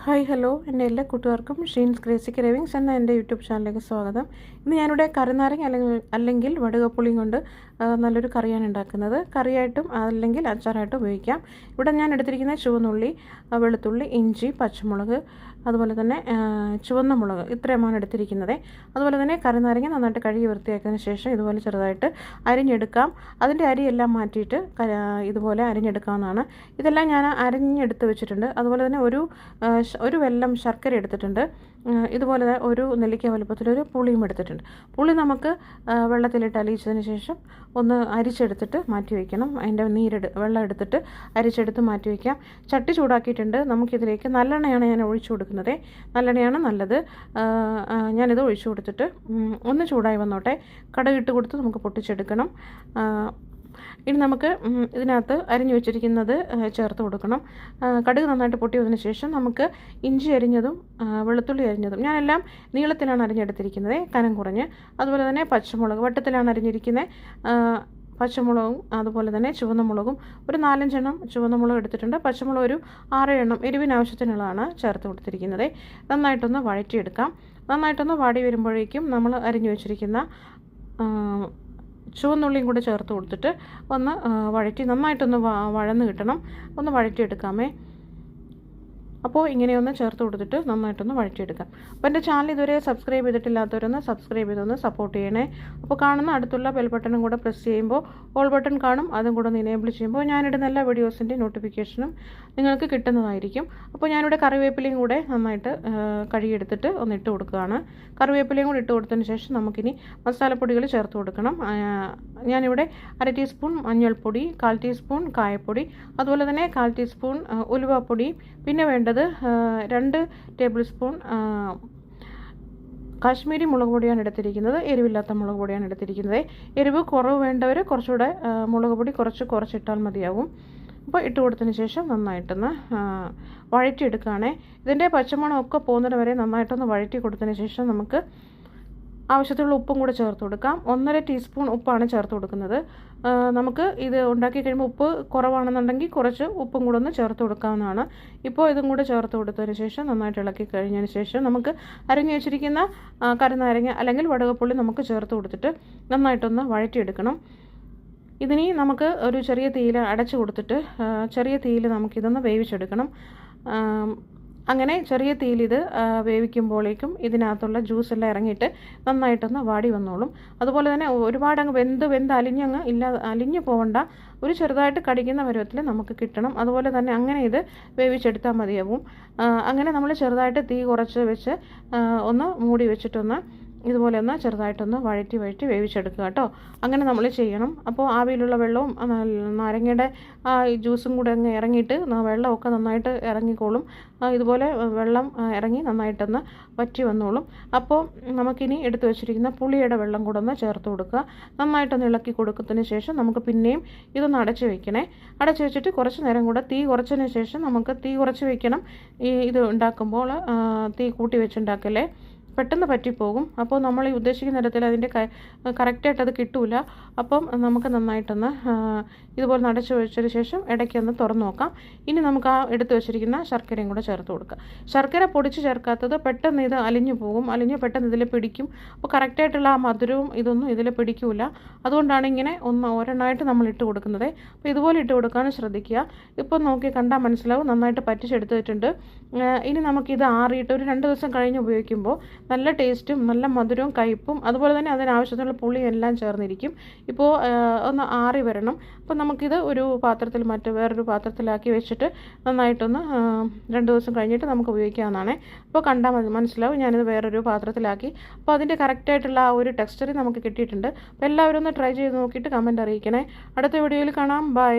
Hi hello എൻ്റെ എല്ലാ കൂട്ടുകാർക്കും ഷീൻസ് ക്രേസി ക്രേവിങ്സ് എന്ന എൻ്റെ യൂട്യൂബ് ചാനലിലേക്ക് സ്വാഗതം. ഇന്ന് ഞാനിവിടെ കറിനാരങ്ങ അല്ലെങ്കിൽ വടുകപ്പുളിയും കൊണ്ട് നല്ലൊരു കറിയാണ് ഉണ്ടാക്കുന്നത്. കറിയായിട്ടും അല്ലെങ്കിൽ അച്ചാറായിട്ടും ഉപയോഗിക്കാം. ഇവിടെ ഞാൻ എടുത്തിരിക്കുന്നത് ചുവന്നുള്ളി, വെളുത്തുള്ളി, ഇഞ്ചി, പച്ചമുളക്, അതുപോലെ തന്നെ ചുവന്ന മുളക്, ഇത്രയുമാണ് എടുത്തിരിക്കുന്നത്. അതുപോലെ തന്നെ കറിനാരങ്ങ നന്നായിട്ട് കഴുകി വൃത്തിയാക്കിയതിന് ശേഷം ഇതുപോലെ ചെറുതായിട്ട് അരിഞ്ഞെടുക്കാം. അതിൻ്റെ അരിയെല്ലാം മാറ്റിയിട്ട് ഇതുപോലെ അരിഞ്ഞെടുക്കാവുന്നതാണ്. ഇതെല്ലാം ഞാൻ അരിഞ്ഞെടുത്ത് വെച്ചിട്ടുണ്ട്. അതുപോലെ തന്നെ ഒരു വെല്ലം ശർക്കര എടുത്തിട്ടുണ്ട്. ഇതുപോലെ ഒരു നെല്ലിക്ക വലുപ്പത്തിലൊരു പുളിയും എടുത്തിട്ടുണ്ട്. പുളി നമുക്ക് വെള്ളത്തിലിട്ട് അലിയിച്ചതിന് ശേഷം ഒന്ന് അരിച്ചെടുത്തിട്ട് മാറ്റി വയ്ക്കണം. അതിൻ്റെ വെള്ളം എടുത്തിട്ട് അരിച്ചെടുത്ത് മാറ്റി വയ്ക്കാം. ചട്ടി ചൂടാക്കിയിട്ടുണ്ട്. നമുക്കിതിലേക്ക് നല്ലെണ്ണയാണ് ഞാൻ ഒഴിച്ചു കൊടുക്കുന്നത്. നല്ലെണ്ണയാണ് നല്ലത്. ഞാനിത് ഒഴിച്ചു കൊടുത്തിട്ട് ഒന്ന് ചൂടായി വന്നോട്ടെ. കടുകിട്ട് കൊടുത്ത് നമുക്ക് പൊട്ടിച്ചെടുക്കണം. ഇനി നമുക്ക് ഇതിനകത്ത് അരിഞ്ഞു വെച്ചിരിക്കുന്നത് ചേർത്ത് കൊടുക്കണം. കടുക് നന്നായിട്ട് പൊട്ടി വന്നതിന് ശേഷം നമുക്ക് ഇഞ്ചി അരിഞ്ഞതും വെളുത്തുള്ളി അരിഞ്ഞതും, ഞാനെല്ലാം നീളത്തിലാണ് അരിഞ്ഞെടുത്തിരിക്കുന്നത്, കനം കുറഞ്ഞ്. അതുപോലെ തന്നെ പച്ചമുളക് വട്ടത്തിലാണ് അരിഞ്ഞിരിക്കുന്നത്. പച്ചമുളകും അതുപോലെ തന്നെ ചുവന്ന മുളകും ഒരു 4-5 എണ്ണം ചുവന്ന മുളക് എടുത്തിട്ടുണ്ട്. പച്ചമുളക് ഒരു 6 എണ്ണം എരിവിന് ആവശ്യത്തിനുള്ളതാണ് ചേർത്ത് കൊടുത്തിരിക്കുന്നത്. നന്നായിട്ടൊന്ന് വഴറ്റിയെടുക്കാം. നന്നായിട്ടൊന്ന് വാടി വരുമ്പോഴേക്കും നമ്മൾ അരിഞ്ഞു വെച്ചിരിക്കുന്ന ചുവന്നുള്ളിയും കൂടെ ചേർത്ത് കൊടുത്തിട്ട് ഒന്ന് വഴറ്റി നന്നായിട്ടൊന്ന് വഴന്ന് കിട്ടണം. ഒന്ന് വഴറ്റിയെടുക്കാമേ. അപ്പോൾ ഇങ്ങനെയൊന്ന് ചേർത്ത് കൊടുത്തിട്ട് നന്നായിട്ടൊന്ന് വഴറ്റിയെടുക്കാം. അപ്പോൾ എൻ്റെ ചാനൽ ഇതുവരെ സബ്സ്ക്രൈബ് ചെയ്തിട്ടില്ലാത്തവരൊന്ന് സബ്സ്ക്രൈബ് ചെയ്തൊന്ന് സപ്പോർട്ട് ചെയ്യണേ. അപ്പോൾ കാണുന്ന അടുത്തുള്ള ബെൽ ബട്ടണും കൂടെ പ്രസ് ചെയ്യുമ്പോൾ ഓൾ ബട്ടൺ കാണും. അതും കൂടെ ഒന്ന് എനേബിൾ ചെയ്യുമ്പോൾ ഞാനിടുന്ന എല്ലാ വീഡിയോസിൻ്റെ നോട്ടിഫിക്കേഷനും നിങ്ങൾക്ക് കിട്ടുന്നതായിരിക്കും. അപ്പോൾ ഞാനിവിടെ കറിവേപ്പിലയും കൂടെ നന്നായിട്ട് കഴുകിയെടുത്തിട്ട് ഒന്ന് ഇട്ട് കൊടുക്കുകയാണ്. കറിവേപ്പിലയും കൂടി ഇട്ട് കൊടുത്തതിന് ശേഷം നമുക്കിനി മസാലപ്പൊടികൾ ചേർത്ത് കൊടുക്കണം. ഞാനിവിടെ 1/2 ടീസ്പൂൺ മഞ്ഞൾപ്പൊടി, 1/4 ടീസ്പൂൺ കായപ്പൊടി, അതുപോലെ തന്നെ 1/4 ടീസ്പൂൺ ഉലുവാപ്പൊടി, പിന്നെ വേണ്ടത് 2 ടേബിൾ സ്പൂൺ കാശ്മീരി മുളക് പൊടിയാണ് എടുത്തിരിക്കുന്നത്. എരിവില്ലാത്ത മുളക് പൊടിയാണ് എടുത്തിരിക്കുന്നത്. എരിവ് കുറവ് വേണ്ടവർ കുറച്ചുകൂടെ മുളക് പൊടി കുറച്ചിട്ടാൽ മതിയാവും. അപ്പോൾ ഇട്ട് കൊടുത്തതിന് ശേഷം നന്നായിട്ടൊന്ന് വഴറ്റിയെടുക്കുകയാണേ. ഇതിൻ്റെ പച്ചമണമൊക്കെ പോകുന്നത് വരെ നന്നായിട്ടൊന്ന് വഴറ്റി കൊടുത്തതിന് ശേഷം നമുക്ക് ആവശ്യത്തിനുള്ള ഉപ്പും കൂടെ ചേർത്ത് കൊടുക്കാം. 1/2 ടീസ്പൂൺ ഉപ്പാണ് ചേർത്ത് കൊടുക്കുന്നത്. നമുക്ക് ഇത് ഉണ്ടാക്കി കഴിയുമ്പോൾ ഉപ്പ് കുറവാണെന്നുണ്ടെങ്കിൽ കുറച്ച് ഉപ്പും കൂടെ ഒന്ന് ചേർത്ത് കൊടുക്കാവുന്നതാണ്. ഇപ്പോൾ ഇതും കൂടെ ചേർത്ത് കൊടുത്തതിന് ശേഷം നന്നായിട്ട് ഇളക്കി കഴിഞ്ഞതിന് ശേഷം നമുക്ക് അരിഞ്ഞു വെച്ചിരിക്കുന്ന കറിനാരങ്ങ അല്ലെങ്കിൽ വടുകപ്പുള്ളി നമുക്ക് ചേർത്ത് കൊടുത്തിട്ട് നന്നായിട്ടൊന്ന് വഴറ്റിയെടുക്കണം. ഇതിനി നമുക്ക് ഒരു ചെറിയ തീയിൽ അടച്ചു കൊടുത്തിട്ട് ചെറിയ തീയിൽ നമുക്കിതൊന്ന് വേവിച്ചെടുക്കണം. അങ്ങനെ ചെറിയ തീയിൽ ഇത് വേവിക്കുമ്പോഴേക്കും ഇതിനകത്തുള്ള ജ്യൂസെല്ലാം ഇറങ്ങിയിട്ട് നന്നായിട്ടൊന്ന് വാടി വന്നോളും. അതുപോലെ തന്നെ ഒരുപാട് അങ്ങ് വെന്ത് അലിഞ്ഞു പോകണ്ട. ഒരു ചെറുതായിട്ട് കടിക്കുന്ന പരുവത്തിൽ നമുക്ക് കിട്ടണം. അതുപോലെ തന്നെ അങ്ങനെ ഇത് വേവിച്ചെടുത്താൽ മതിയാവും. അങ്ങനെ നമ്മൾ ചെറുതായിട്ട് തീ കുറച്ച് വെച്ച് ഒന്ന് മൂടി വെച്ചിട്ടൊന്ന് ഇതുപോലെ ഒന്ന് ചെറുതായിട്ടൊന്ന് വഴറ്റി വേവിച്ചെടുക്കുക കേട്ടോ. അങ്ങനെ നമ്മൾ ചെയ്യണം. അപ്പോൾ ആവിയിലുള്ള വെള്ളവും നാരങ്ങയുടെ ഈ ജ്യൂസും കൂടെ അങ്ങ് ഇറങ്ങിയിട്ട് വെള്ളമൊക്കെ നന്നായിട്ട് ഇറങ്ങിക്കോളും. ഇതുപോലെ വെള്ളം ഇറങ്ങി നന്നായിട്ടൊന്ന് വറ്റി വന്നോളും. അപ്പോൾ നമുക്കിനി എടുത്തു വെച്ചിരിക്കുന്ന പുളിയുടെ വെള്ളം കൂടെ ഒന്ന് ചേർത്ത് കൊടുക്കുക. നന്നായിട്ടൊന്ന് ഇളക്കി കൊടുത്തതിന് ശേഷം നമുക്ക് പിന്നെയും ഇതൊന്ന് അടച്ച് വെക്കണേ. അടച്ച് വെച്ചിട്ട് കുറച്ച് നേരം കൂടെ തീ കുറച്ചതിന് ശേഷം നമുക്ക് തീ കുറച്ച് വെക്കണം. ഇത് ഉണ്ടാക്കുമ്പോൾ തീ കൂട്ടി വെച്ചുണ്ടാക്കല്ലേ, പെട്ടെന്ന് പറ്റിപ്പോകും. അപ്പോൾ നമ്മൾ ഈ ഉദ്ദേശിക്കുന്ന തരത്തിൽ അതിൻ്റെ കറക്റ്റായിട്ട് അത് കിട്ടില്ല. അപ്പം നമുക്ക് നന്നായിട്ടൊന്ന് ഇതുപോലെ അടച്ചു വെച്ചതിന് ശേഷം ഇടയ്ക്കൊന്ന് തുറന്ന് നോക്കാം. ഇനി നമുക്ക് ആ എടുത്തു വെച്ചിരിക്കുന്ന ശർക്കരയും കൂടെ ചേർത്ത് കൊടുക്കുക. ശർക്കര പൊടിച്ച് ചേർക്കാത്തത് പെട്ടെന്ന് ഇത് അലിഞ്ഞു പോകും. പെട്ടെന്ന് ഇതിൽ പിടിക്കും. അപ്പോൾ കറക്റ്റായിട്ടുള്ള ആ മധുരവും ഇതൊന്നും ഇതിൽ പിടിക്കില്ല. അതുകൊണ്ടാണ് ഇങ്ങനെ ഒരെണ്ണമായിട്ട് നമ്മൾ ഇട്ട് കൊടുക്കുന്നത്. അപ്പോൾ ഇതുപോലെ ഇട്ട് കൊടുക്കാനും ശ്രദ്ധിക്കുക. ഇപ്പോൾ നോക്കി കണ്ടാൽ മനസ്സിലാവും നന്നായിട്ട് പറ്റിച്ചെടുത്തിട്ടുണ്ട്. ഇനി നമുക്കിത് ആറിയിട്ട് ഒരു 2 ദിവസം കഴിഞ്ഞ് ഉപയോഗിക്കുമ്പോൾ നല്ല ടേസ്റ്റും നല്ല മധുരവും കയ്പ്പും അതുപോലെ തന്നെ അതിനാവശ്യത്തിനുള്ള പുളിയും എല്ലാം ചേർന്നിരിക്കും. ഇപ്പോൾ ഒന്ന് ആറി വരണം. അപ്പോൾ നമുക്കിത് ഒരു പാത്രത്തിൽ വേറൊരു പാത്രത്തിലാക്കി വെച്ചിട്ട് നന്നായിട്ടൊന്ന് 2 ദിവസം കഴിഞ്ഞിട്ട് നമുക്ക് ഉപയോഗിക്കാവുന്നതാണ്. അപ്പോൾ കണ്ടാൽ മനസ്സിലാവും ഞാനിത് വേറൊരു പാത്രത്തിലാക്കി. അപ്പോൾ അതിൻ്റെ കറക്റ്റായിട്ടുള്ള ആ ഒരു ടെക്സ്ചർ നമുക്ക് കിട്ടിയിട്ടുണ്ട്. അപ്പോൾ എല്ലാവരും ഒന്ന് ട്രൈ ചെയ്ത് നോക്കിയിട്ട് കമൻറ്റ് അറിയിക്കണേ. അടുത്ത വീഡിയോയിൽ കാണാം. ബൈ.